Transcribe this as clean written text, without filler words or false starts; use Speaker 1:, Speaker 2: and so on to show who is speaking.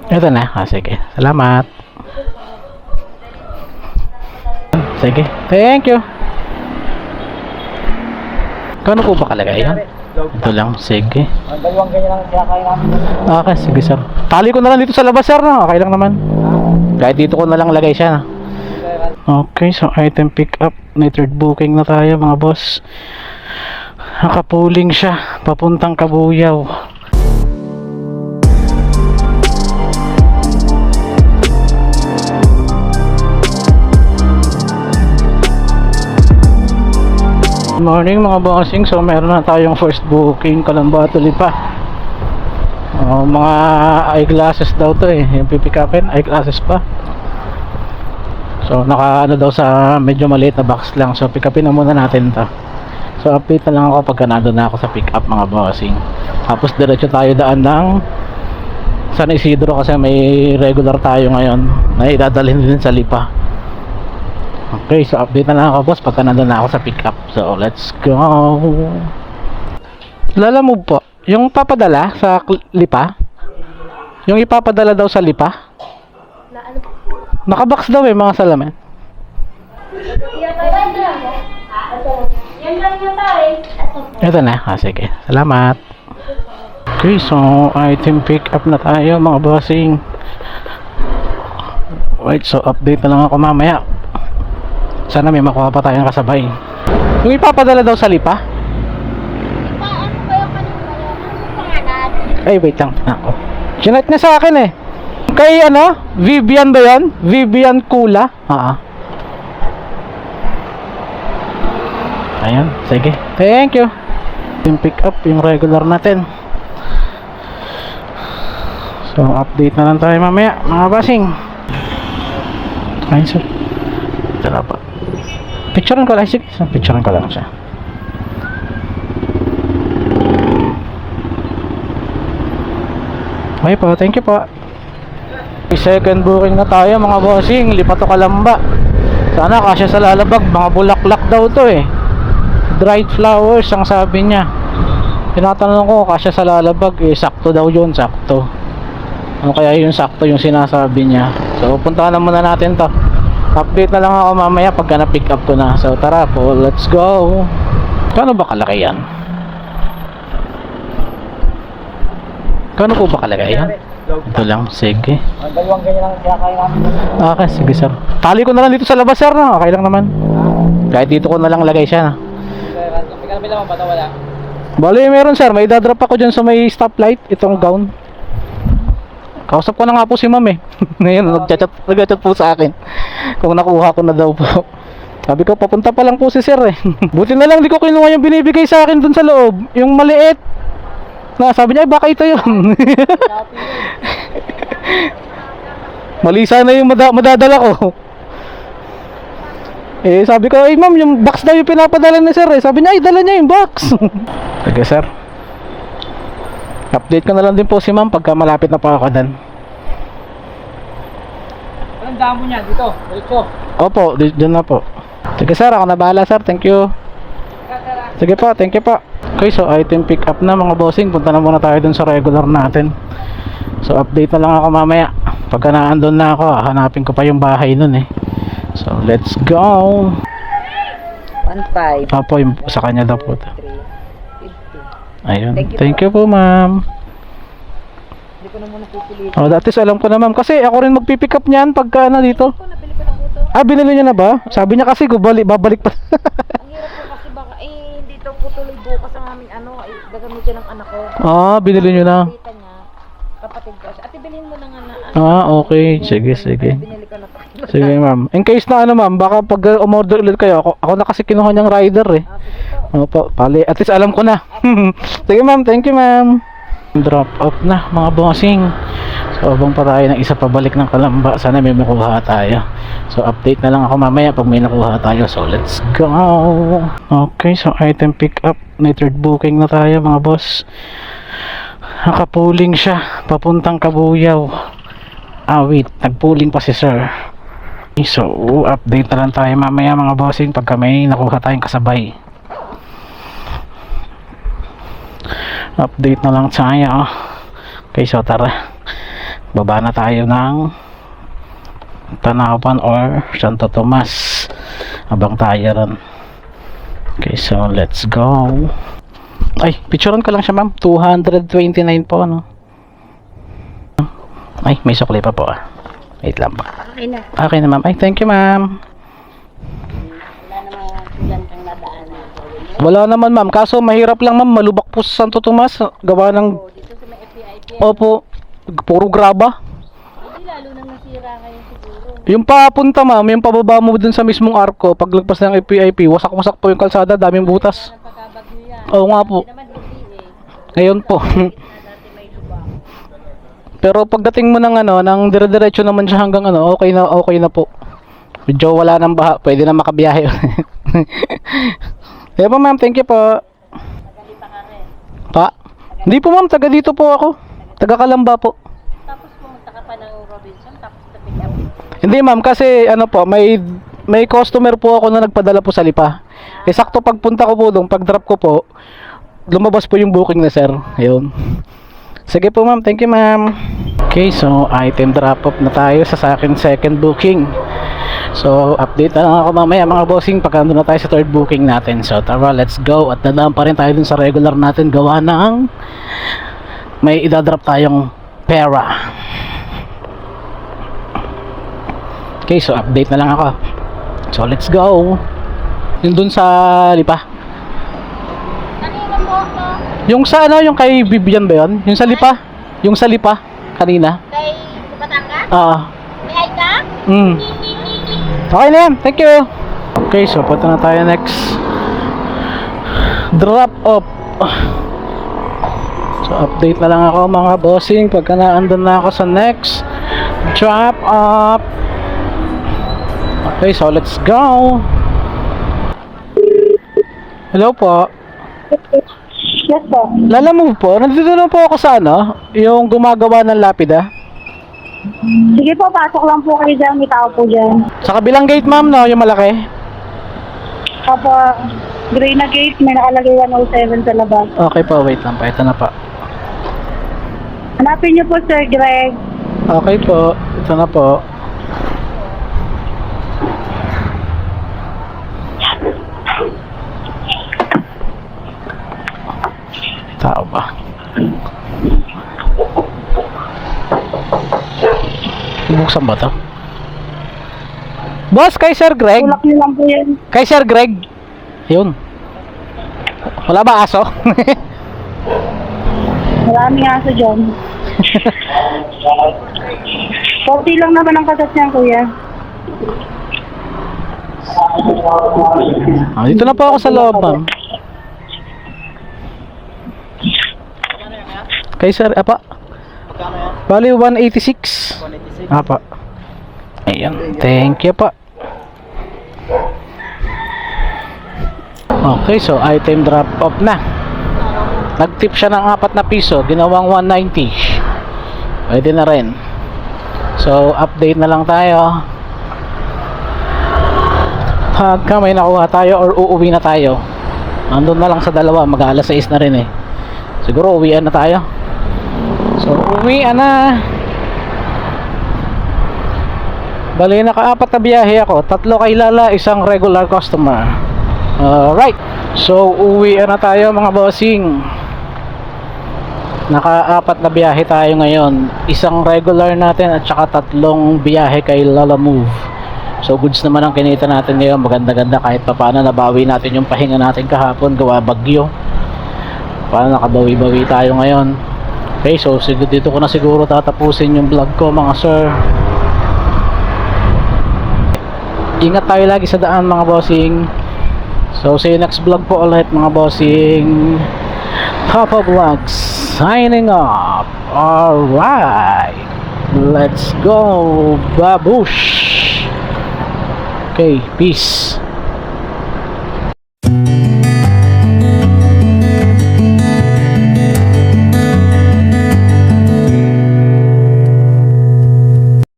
Speaker 1: Ito na. Sige. Salamat. Sige. Thank you. Kano po ba kalagay yan? Ito lang. Sige.
Speaker 2: Dalawang ganyan lang kinakain namin.
Speaker 1: Okay. Sige sir. Tali ko na lang dito sa labas sir. No? Okay lang naman. Kahit dito ko na lang lagay siya. Okay. So item pick up. Third booking na tayo mga boss. Nakapuling siya. Papuntang Kabuyaw. Good morning mga bossing. So meron na tayong first booking, Kalambato Lipa. Mga eyeglasses daw to eh. Yung pipick upin, eyeglasses pa. So naka ano daw sa medyo maliit na box lang. So pick upin na muna natin to. So update na lang ako pagka nandun na ako sa pick up mga bossing. Tapos diretso tayo daan ng San Isidro kasi may regular tayo ngayon na idadalhin din sa Lipa. Okay, so update na lang ako boss pagka nandun na ako sa pick up. So let's go. Lalamove po. Yung papadala sa Lipa? Yung ipapadala daw sa Lipa? Nakabox daw eh mga salamin. Ito na. Sige. Salamat. Okay, so item pick up na tayo mga bossing. Wait, so update na lang ako mamaya. Sana may makuha pa tayong kasabay. Yung ipapadala daw sa Lipa?
Speaker 3: Ano kayo pangalan?
Speaker 1: Ay, wait lang. Ako. Chinat niya sa akin eh. Kay ano? Vivian ba yan? Vivian Kula? Ayan, sige. Thank you. Yung pick up, yung regular natin. So, update na lang tayo mamaya, mga basing. Ayun sir. Ito na pa. Picturean ko lang, sige. Picturean ko lang siya. Okay po, thank you po. Second booking na tayo mga bossing. Lipa to Kalamba. Sana kasya sa lalabag. Mga bulaklak daw to eh. Dried flowers ang sabi niya. Tinatanong ko kasya sa lalabag eh. Sakto daw yun, sakto. Ano kaya yung sakto yung sinasabi niya. So puntahan na muna natin to. Update na lang ako mamaya pagka na-pick up ko na. So tara po, let's go. Kano ba kalaki yan? Kano po ba kalaki yan? Ito lang, sige.
Speaker 2: Dalawang ganyan lang kinakain namin.
Speaker 1: Okay, sige sir. Tali ko na lang dito sa labas sir. No? Okay lang naman. Kahit dito ko na lang lagay siya.
Speaker 2: Pagka namin naman ba ito wala?
Speaker 1: Bali meron sir. May dadrop ako dyan sa may stoplight. Itong gown. Kausap ko na nga po si ma'am eh. Ngayon nag-chat po sa akin kung nakuha ko na daw po. Sabi ko papunta pa lang po si sir eh. Buti na lang di ko kinuha yung binibigay sa akin dun sa loob. Yung maliit na sabi niya baka ito yun. Mali sana yung madadala ko. Eh sabi ko ay ma'am yung box daw yung pinapadala ni sir eh. Sabi niya ay dala niya yung box. Sige sir. Update ko na lang din po si ma'am pagka malapit na po ako dan.
Speaker 2: Anong damo niya dito? Diretso.
Speaker 1: Opo, dyan na po. Sige sir, ako na bahala sir, thank you. Sige po, thank you po. Okay, so item pick up na mga bossing. Punta na muna tayo dun sa regular natin. So update na lang ako mamaya. Pagka naandun na ako, hanapin ko pa yung bahay nun eh. So let's go.
Speaker 2: 1.5.
Speaker 1: Opo, yung sa kanya daw po.
Speaker 2: 3.50.
Speaker 1: Ayun,
Speaker 2: Thank you
Speaker 1: thank you po ma'am.
Speaker 2: Hindi ko na muna pipiliin.
Speaker 1: Oh, that is alam ko na ma'am. Kasi ako rin magpipick up niyan pagka ano dito.
Speaker 3: Nabili ko na po to.
Speaker 1: Ah, binili niya na ba? Sabi niya kasi babalik pa.
Speaker 3: Ang hirap po kasi baka hindi to po tuloy bukas ang aming gagamitin ng anak ko.
Speaker 1: Ah, binili niyo na.
Speaker 3: Tita niya, kapatid ko. Ate, bilhin mo na nga na.
Speaker 1: Ah, okay. Sige, sige.
Speaker 3: Binili ko na to.
Speaker 1: Sige, ma'am. In case na ano, ma'am, baka pag umorder ulit kayo, ako na kasi kinuha niyang rider eh.
Speaker 3: Sige po.
Speaker 1: Opo, pali. At least alam ko na. Sige, ma'am. Thank you, ma'am. Drop off na, mga bossing. So, abang pa tayo ng isa pabalik ng Kalamba. Sana may makuha tayo. So, update na lang ako mamaya pag may nakuha tayo. So, let's go. Okay, so item pick up. Third booking na tayo, mga boss. Nakapuling siya. Papuntang Kabuyaw. Ah, wait. Nagpuling pa si sir. So, update na lang tayo mamaya, mga bossing, pagka may nakuha tayong kasabay. Update na lang tayo. Okay, so tara. Baba na tayo ng Tanawan or Santo Tomas habang tayo ron. Okay, so let's go. Ay, picturean ko lang siya ma'am. 229 po, ano. Ay, may sukli pa po ah. Wait lang pa.
Speaker 2: Okay na.
Speaker 1: Okay na ma'am. Ay, thank you ma'am.
Speaker 2: Wala namang kulan kang nadaanan.
Speaker 1: Wala naman ma'am. Kaso mahirap lang ma'am. Malubak po sa Santo Tomas. Gawa ng...
Speaker 2: Dito sa may FPIP.
Speaker 1: Opo. Puro graba.
Speaker 2: Hindi lalo nang nasira ngayon siguro.
Speaker 1: Yung papunta ma'am, yung pababa mo dun sa mismong arko, paglagpas ng FPIP, wasak-wasak po yung kalsada, daming butas.
Speaker 2: Ang pagkabagyo yan.
Speaker 1: Oo nga po.
Speaker 2: Hindi naman hindi eh.
Speaker 1: Ngayon po.
Speaker 2: Na dati may lubak.
Speaker 1: Pero pagdating mo ng ano, ng dire-diretso naman siya hanggang ano, okay na po. Medyo wala nang baha, pwede na makabiyahe. Kaya po ma'am, thank you po.
Speaker 2: Nagalita ka rin.
Speaker 1: Pa? Hindi po ma'am, taga dito po ako. Taga Kalamba po.
Speaker 2: Tapos pumunta ka pa ng Robinson, tapos sa pick up.
Speaker 1: Hindi ma'am, kasi ano po, may customer po ako na nagpadala po sa Lipa. Eh sakto pagpunta ko po doon, pag drop ko po, lumabas po yung booking na sir. Ayun. Sige po ma'am, thank you ma'am. Okay, so item drop off na tayo sa akin second booking. So update na lang ako mamaya mga bossing pag na tayo sa third booking natin. So tara, let's go. At dadaan pa rin tayo dun sa regular natin gawa ng may idadrop tayong pera. Okay, so update na lang ako. So let's go. Yung dun sa Lipa.
Speaker 3: Kanina po ako.
Speaker 1: Yung sa ano, yung kay Vivian ba yun? Yung sa Lipa? Yung sa Lipa kanina?
Speaker 3: Kay Batangas?
Speaker 1: Oo.
Speaker 3: May ay ka?
Speaker 1: Okay na yan, thank you. Okay, so punta na tayo next drop off. So update na lang ako mga bossing pagka naandun na ako sa next drop off. Okay, so let's go. Hello po.
Speaker 2: Yes po.
Speaker 1: Lalamove po. Nandito na po ako sa ano, yung gumagawa ng lapida.
Speaker 2: Sige po, pasok lang po kayo dyan. May tao po dyan.
Speaker 1: Sa kabilang gate ma'am, no, yung malaki.
Speaker 2: Opo, gray na gate. May nakalagay 107 sa labas.
Speaker 1: Okay po, wait lang pa. Ito na pa.
Speaker 2: Hanapin niyo po, Sir Greg.
Speaker 1: Okay po, ito na po. Tao ba? Buksan ba to? Boss, kay Sir Greg?
Speaker 2: Tulak niyo lang po yan.
Speaker 1: Kay Sir Greg? Yun. Wala ba aso?
Speaker 2: Maraming aso dyan. 40 lang naman ang kasat niyan, kuya.
Speaker 1: Dito na po ako sa loob, ma'am. Kay Sir, apa? Bali, 186. Apa. Ayan, thank you pa. Okay, so item drop off na. Nag-tip siya ng 4 na piso, ginawang 190. Pwede na rin. So, update na lang tayo. Pagka may nakuha tayo or uuwi na tayo, nandun na lang sa dalawa, mag-aalas 6 na rin eh. Siguro uwian na tayo. So, uwian na. Bali, naka-4 na biyahe ako. 3 kay Lala, 1 regular customer. Alright. So, uwian na tayo mga bossing. Naka-4 na biyahe tayo ngayon. 1 regular natin at saka 3 biyahe kay Lala Move. So, goods naman ang kinita natin ngayon. Maganda-ganda kahit pa paano nabawi natin yung pahinga natin kahapon. Gawa bagyo. Paano nakabawi-bawi tayo ngayon. Okay, so dito ko na siguro tatapusin yung vlog ko mga sir. Ingat tayo lagi sa daan mga bossing. So see you next vlog po ulit mga bossing. Papa Vlogs signing off. Alright, let's go babush. Okay, peace.